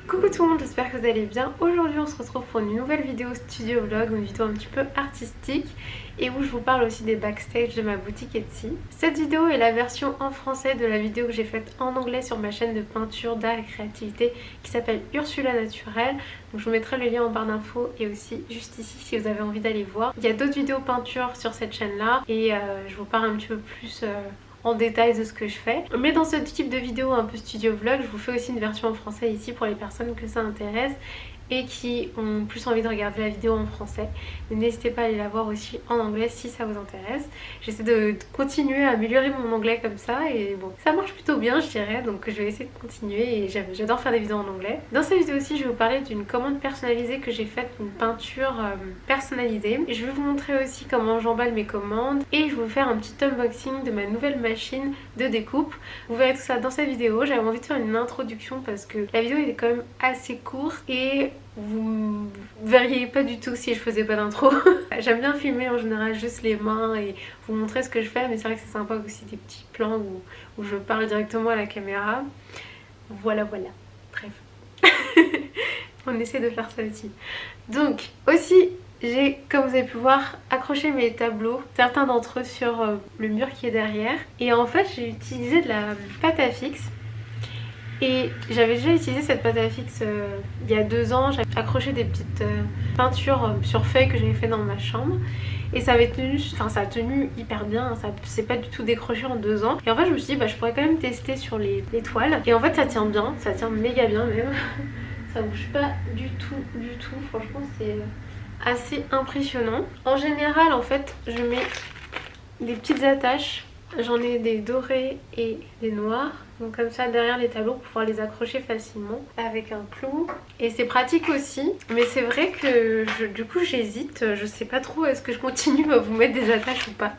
Coucou tout le monde, j'espère que vous allez bien. Aujourd'hui on se retrouve pour une nouvelle vidéo studio vlog, une vidéo un petit peu artistique et où je vous parle aussi des backstage de ma boutique Etsy. Cette vidéo est la version en français de la vidéo que j'ai faite en anglais sur ma chaîne de peinture, d'art et créativité qui s'appelle Ursula Naturelle. Donc je vous mettrai le lien en barre d'infos et aussi juste ici si vous avez envie d'aller voir. Il y a d'autres vidéos peinture sur cette chaîne là et je vous parle un petit peu plus en détail de ce que je fais. Mais dans ce type de vidéo un peu studio vlog, je vous fais aussi une version en français ici pour les personnes que ça intéresse et qui ont plus envie de regarder la vidéo en français. N'hésitez pas à aller la voir aussi en anglais si ça vous intéresse. J'essaie de continuer à améliorer mon anglais comme ça et bon, ça marche plutôt bien je dirais, donc je vais essayer de continuer et j'adore faire des vidéos en anglais. Dans cette vidéo aussi je vais vous parler d'une commande personnalisée que j'ai faite, une peinture personnalisée. Je vais vous montrer aussi comment j'emballe mes commandes et je vais vous faire un petit unboxing de ma nouvelle machine de découpe. Vous verrez tout ça dans cette vidéo. J'avais envie de faire une introduction parce que la vidéo est quand même assez courte et vous verriez pas du tout si je faisais pas d'intro. J'aime bien filmer en général juste les mains et vous montrer ce que je fais, mais c'est vrai que c'est sympa aussi des petits plans où je parle directement à la caméra. Voilà. Bref. On essaie de faire ça aussi. Donc aussi j'ai, comme vous avez pu voir, accroché mes tableaux, certains d'entre eux sur le mur qui est derrière. Et en fait j'ai utilisé de la pâte à fixe. Et j'avais déjà utilisé cette pâte à fixe il y a 2 ans. J'avais accroché des petites peintures sur feuilles que j'avais fait dans ma chambre. Et ça avait tenu, ça a tenu hyper bien, ça s'est pas du tout décroché en 2 ans. Et en fait je me suis dit je pourrais quand même tester sur les toiles. Et en fait ça tient bien, ça tient méga bien même. Ça bouge pas du tout, franchement c'est assez impressionnant. En général en fait je mets des petites attaches. J'en ai des dorés et des noirs, donc comme ça derrière les tableaux pour pouvoir les accrocher facilement avec un clou. Et c'est pratique aussi, mais c'est vrai que du coup j'hésite, je sais pas trop est-ce que je continue à vous mettre des attaches ou pas.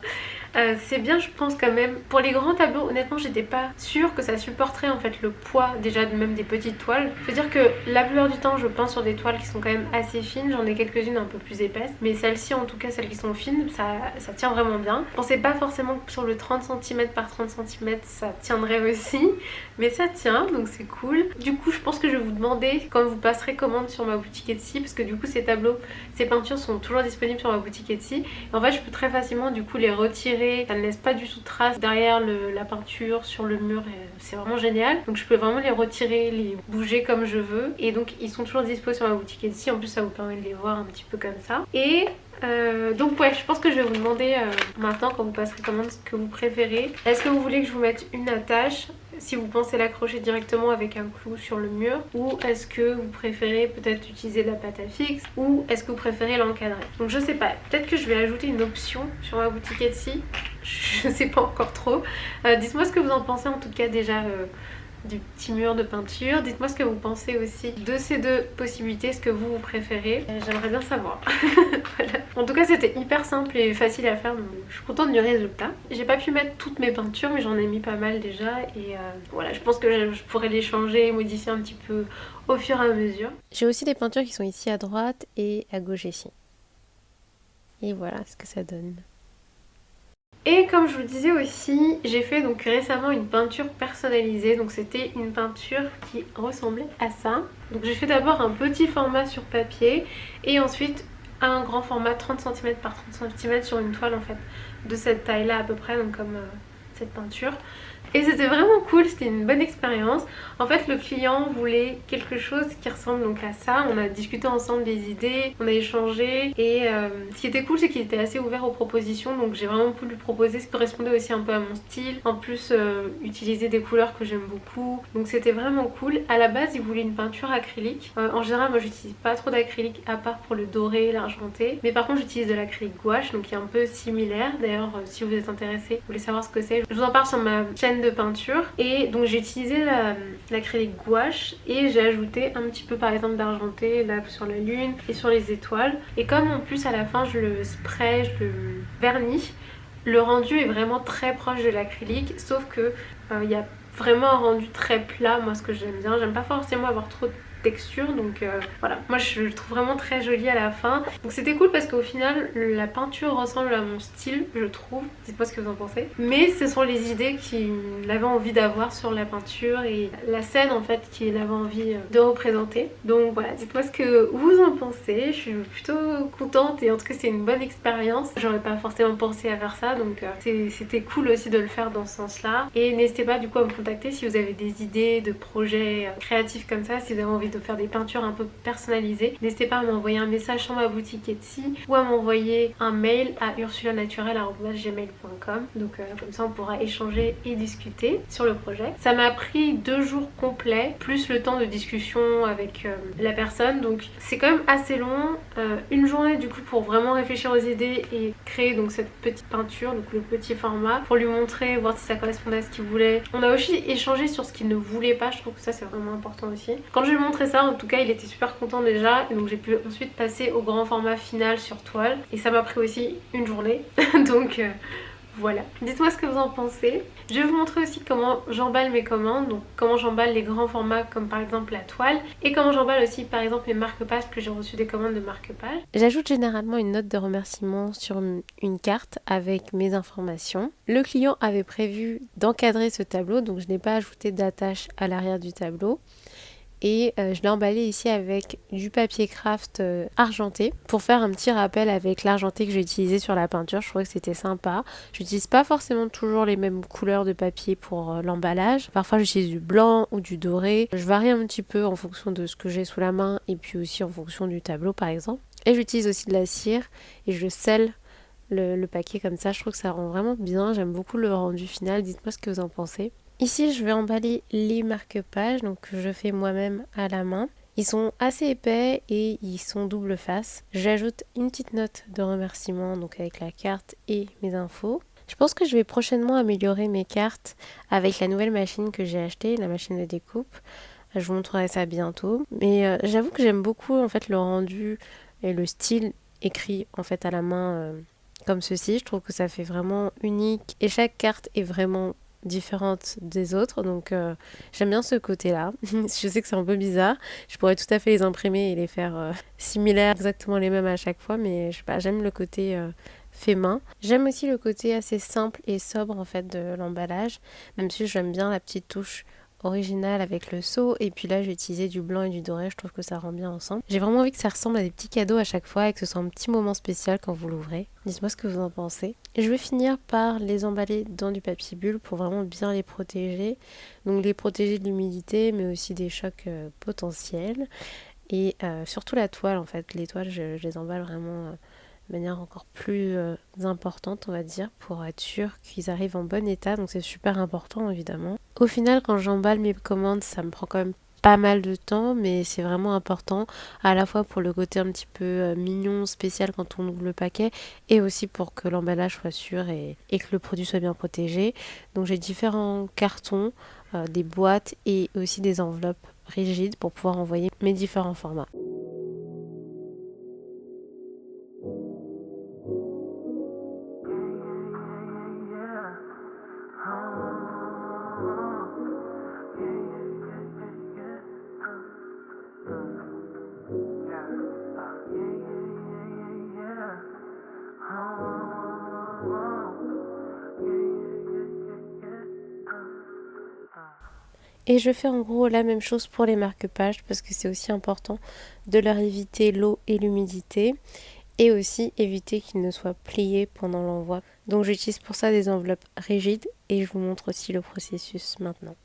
C'est bien je pense quand même. Pour les grands tableaux honnêtement j'étais pas sûre que ça supporterait en fait le poids déjà même des petites toiles. Je veux dire que la plupart du temps je peins sur des toiles qui sont quand même assez fines, j'en ai quelques-unes un peu plus épaisses, mais celles-ci en tout cas celles qui sont fines ça tient vraiment bien. Je pensais pas forcément que sur le 30 cm par 30 cm ça tiendrait aussi, mais ça tient donc c'est cool. Du coup je pense que je vais vous demander quand vous passerez commande sur ma boutique Etsy, parce que du coup ces tableaux, ces peintures sont toujours disponibles sur ma boutique Etsy et en fait je peux très facilement du coup les retirer. Ça ne laisse pas du tout de traces derrière la peinture sur le mur, c'est vraiment génial. Donc je peux vraiment les retirer, les bouger comme je veux. Et donc ils sont toujours dispo sur ma boutique Etsy. En plus ça vous permet de les voir un petit peu comme ça. Et donc ouais, je pense que je vais vous demander maintenant quand vous passerez commande ce que vous préférez. Est-ce que vous voulez que je vous mette une attache si vous pensez l'accrocher directement avec un clou sur le mur, ou est-ce que vous préférez peut-être utiliser de la pâte à fixe, ou est-ce que vous préférez l'encadrer. Donc je sais pas, peut-être que je vais ajouter une option sur ma boutique Etsy, je sais pas encore trop. Dites-moi ce que vous en pensez en tout cas déjà du petit mur de peinture. Dites-moi ce que vous pensez aussi de ces deux possibilités, ce que vous préférez. J'aimerais bien savoir. Voilà. En tout cas c'était hyper simple et facile à faire, donc je suis contente du résultat. J'ai pas pu mettre toutes mes peintures mais j'en ai mis pas mal déjà et voilà, je pense que je pourrais les changer, modifier un petit peu au fur et à mesure. J'ai aussi des peintures qui sont ici à droite et à gauche ici. Et voilà ce que ça donne. Et comme je vous le disais aussi, j'ai fait donc récemment une peinture personnalisée. Donc c'était une peinture qui ressemblait à ça. Donc j'ai fait d'abord un petit format sur papier et ensuite un grand format 30 cm par 30 cm sur une toile en fait de cette taille là à peu près, donc comme cette peinture. Et c'était vraiment cool, c'était une bonne expérience. En fait le client voulait quelque chose qui ressemble donc à ça. On a discuté ensemble des idées, on a échangé et ce qui était cool c'est qu'il était assez ouvert aux propositions. Donc j'ai vraiment pu lui proposer ce qui correspondait aussi un peu à mon style. En plus utiliser des couleurs que j'aime beaucoup. Donc c'était vraiment cool. À la base il voulait une peinture acrylique. En général moi j'utilise pas trop d'acrylique à part pour le doré, l'argenté. Mais par contre j'utilise de l'acrylique gouache donc qui est un peu similaire. D'ailleurs si vous êtes intéressé, vous voulez savoir ce que c'est, je vous en parle sur ma chaîne de peinture. Et donc j'ai utilisé l'acrylique gouache et j'ai ajouté un petit peu par exemple d'argenté là sur la lune et sur les étoiles. Et comme en plus à la fin je le spray, je le vernis, le rendu est vraiment très proche de l'acrylique, sauf que il y a vraiment un rendu très plat, moi ce que j'aime bien. J'aime pas forcément avoir trop texture. Donc voilà, moi je le trouve vraiment très joli à la fin. Donc c'était cool parce qu'au final la peinture ressemble à mon style, je trouve. Dites-moi ce que vous en pensez. Mais ce sont les idées qu'il avait envie d'avoir sur la peinture et la scène en fait qu'il avait envie de représenter. Donc voilà, dites-moi ce que vous en pensez. Je suis plutôt contente et en tout cas c'est une bonne expérience. J'aurais pas forcément pensé à faire ça, donc c'était cool aussi de le faire dans ce sens-là. Et n'hésitez pas du coup à me contacter si vous avez des idées de projets créatifs comme ça, si vous avez envie de faire des peintures un peu personnalisées. N'hésitez pas à m'envoyer un message sur ma boutique Etsy ou à m'envoyer un mail à ursulaNaturelle@gmail.com. Donc comme ça on pourra échanger et discuter sur le projet. Ça m'a pris 2 jours complets, plus le temps de discussion avec la personne, donc c'est quand même assez long. Une journée du coup pour vraiment réfléchir aux idées et créer donc cette petite peinture, donc le petit format, pour lui montrer, voir si ça correspondait à ce qu'il voulait. On a aussi échangé sur ce qu'il ne voulait pas, je trouve que ça c'est vraiment important aussi. Quand je lui ai montré ça, en tout cas il était super content déjà, et donc j'ai pu ensuite passer au grand format final sur toile, et ça m'a pris aussi une journée. Donc voilà, dites-moi ce que vous en pensez. Je vais vous montrer aussi comment j'emballe mes commandes, donc comment j'emballe les grands formats comme par exemple la toile, et comment j'emballe aussi par exemple mes marque-pages, parce que j'ai reçu des commandes de marque-pages. J'ajoute généralement une note de remerciement sur une carte avec mes informations. Le client avait prévu d'encadrer ce tableau, donc je n'ai pas ajouté d'attache à l'arrière du tableau. Et je l'ai emballé ici avec du papier craft argenté pour faire un petit rappel avec l'argenté que j'ai utilisé sur la peinture. Je trouvais que c'était sympa. J'utilise pas forcément toujours les mêmes couleurs de papier pour l'emballage. Parfois j'utilise du blanc ou du doré. Je varie un petit peu en fonction de ce que j'ai sous la main et puis aussi en fonction du tableau par exemple. Et j'utilise aussi de la cire et je scelle le paquet comme ça. Je trouve que ça rend vraiment bien. J'aime beaucoup le rendu final. Dites-moi ce que vous en pensez. Ici, je vais emballer les marque-pages, donc que je fais moi-même à la main. Ils sont assez épais et ils sont double face. J'ajoute une petite note de remerciement, donc avec la carte et mes infos. Je pense que je vais prochainement améliorer mes cartes avec la nouvelle machine que j'ai achetée, la machine de découpe. Je vous montrerai ça bientôt. Mais j'avoue que j'aime beaucoup en fait le rendu et le style écrit en fait à la main comme ceci. Je trouve que ça fait vraiment unique et chaque carte est vraiment différentes des autres, donc j'aime bien ce côté là. Je sais que c'est un peu bizarre, je pourrais tout à fait les imprimer et les faire similaires, exactement les mêmes à chaque fois, mais je sais pas, j'aime le côté fait main. J'aime aussi le côté assez simple et sobre en fait de l'emballage, même si j'aime bien la petite touche originale avec le seau, et puis là j'ai utilisé du blanc et du doré, je trouve que ça rend bien ensemble. J'ai vraiment envie que ça ressemble à des petits cadeaux à chaque fois et que ce soit un petit moment spécial quand vous l'ouvrez. Dites-moi ce que vous en pensez. Et je vais finir par les emballer dans du papier bulle pour vraiment bien les protéger, donc les protéger de l'humidité mais aussi des chocs potentiels, et surtout la toile en fait. Les toiles je les emballe vraiment de manière encore plus importante on va dire, pour être sûr qu'ils arrivent en bon état, donc c'est super important évidemment. Au final quand j'emballe mes commandes ça me prend quand même pas mal de temps, mais c'est vraiment important à la fois pour le côté un petit peu mignon, spécial quand on ouvre le paquet, et aussi pour que l'emballage soit sûr et que le produit soit bien protégé. Donc j'ai différents cartons, des boîtes et aussi des enveloppes rigides pour pouvoir envoyer mes différents formats. Et je fais en gros la même chose pour les marque-pages parce que c'est aussi important de leur éviter l'eau et l'humidité et aussi éviter qu'ils ne soient pliés pendant l'envoi. Donc j'utilise pour ça des enveloppes rigides et je vous montre aussi le processus maintenant.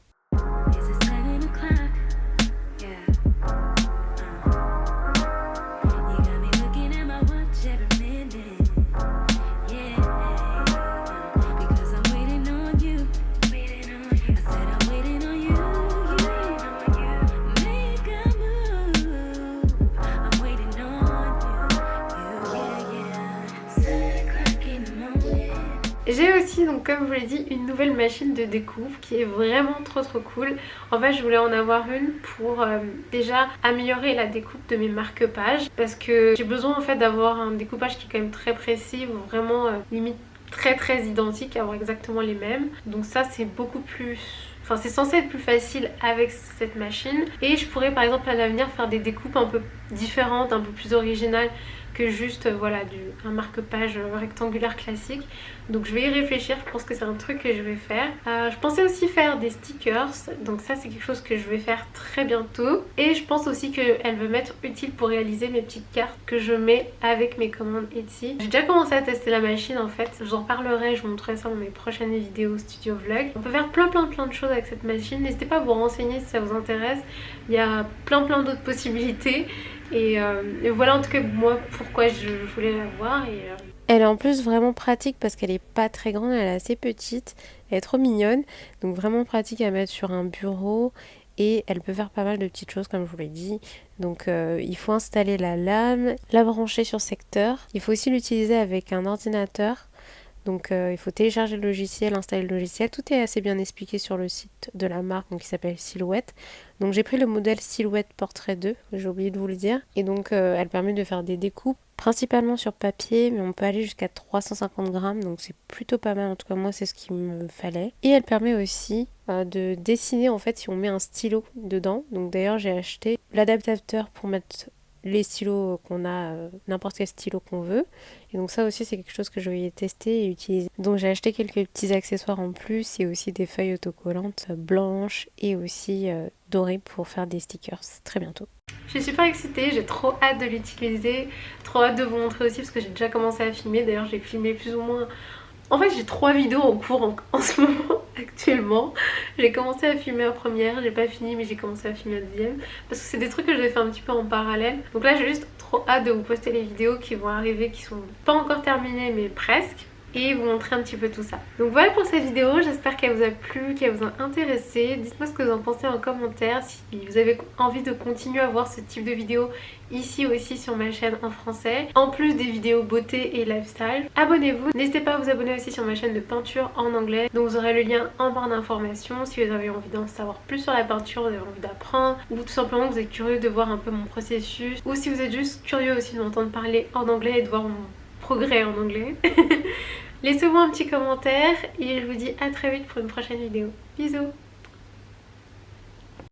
J'ai aussi, donc comme je vous l'ai dit, une nouvelle machine de découpe qui est vraiment trop cool. En fait je voulais en avoir une pour déjà améliorer la découpe de mes marque-pages, parce que j'ai besoin en fait d'avoir un découpage qui est quand même très précis, vraiment limite très identique, avoir exactement les mêmes. Donc ça c'est beaucoup plus Enfin, c'est censé être plus facile avec cette machine. Et je pourrais par exemple à l'avenir faire des découpes un peu différentes, un peu plus originales que juste voilà un marque-page rectangulaire classique. Donc je vais y réfléchir, je pense que c'est un truc que je vais faire. Je pensais aussi faire des stickers, donc ça c'est quelque chose que je vais faire très bientôt. Et je pense aussi qu'elle va m'être utile pour réaliser mes petites cartes que je mets avec mes commandes Etsy. J'ai déjà commencé à tester la machine en fait, j'en parlerai, je vous montrerai ça dans mes prochaines vidéos studio vlog. On peut faire plein de choses avec cette machine, n'hésitez pas à vous renseigner si ça vous intéresse. Il y a plein d'autres possibilités. Et voilà en tout cas moi pourquoi je voulais la voir. Elle est en plus vraiment pratique parce qu'elle est pas très grande, elle est assez petite, elle est trop mignonne, donc vraiment pratique à mettre sur un bureau et elle peut faire pas mal de petites choses comme je vous l'ai dit. Donc il faut installer la lame, la brancher sur secteur, il faut aussi l'utiliser avec un ordinateur. Donc il faut télécharger le logiciel, installer le logiciel. Tout est assez bien expliqué sur le site de la marque donc, qui s'appelle Silhouette. Donc j'ai pris le modèle Silhouette Portrait 2, j'ai oublié de vous le dire. Et donc elle permet de faire des découpes principalement sur papier, mais on peut aller jusqu'à 350 grammes. Donc c'est plutôt pas mal, en tout cas moi c'est ce qu'il me fallait. Et elle permet aussi de dessiner en fait si on met un stylo dedans. Donc d'ailleurs j'ai acheté l'adaptateur pour mettre les stylos qu'on a, n'importe quel stylo qu'on veut. Et donc ça aussi c'est quelque chose que je vais tester et utiliser. Donc j'ai acheté quelques petits accessoires en plus et aussi des feuilles autocollantes blanches et aussi dorées pour faire des stickers très bientôt. Je suis super excitée, j'ai trop hâte de l'utiliser, trop hâte de vous montrer aussi parce que j'ai déjà commencé à filmer. D'ailleurs j'ai filmé plus ou moins... En fait j'ai 3 vidéos en cours en ce moment actuellement. J'ai commencé à filmer la première, j'ai pas fini mais j'ai commencé à filmer la deuxième. Parce que c'est des trucs que j'ai fait un petit peu en parallèle. Donc là j'ai juste trop hâte de vous poster les vidéos qui vont arriver, qui sont pas encore terminées mais presque. Et vous montrer un petit peu tout ça. Donc voilà pour cette vidéo, j'espère qu'elle vous a plu, qu'elle vous a intéressé. Dites-moi ce que vous en pensez en commentaire, si vous avez envie de continuer à voir ce type de vidéos ici aussi sur ma chaîne en français, en plus des vidéos beauté et lifestyle. Abonnez-vous, n'hésitez pas à vous abonner aussi sur ma chaîne de peinture en anglais, donc vous aurez le lien en barre d'informations si vous avez envie d'en savoir plus sur la peinture, vous avez envie d'apprendre, ou tout simplement vous êtes curieux de voir un peu mon processus, ou si vous êtes juste curieux aussi de m'entendre parler en anglais et de voir mon progrès en anglais. Laissez-moi un petit commentaire et je vous dis à très vite pour une prochaine vidéo. Bisous!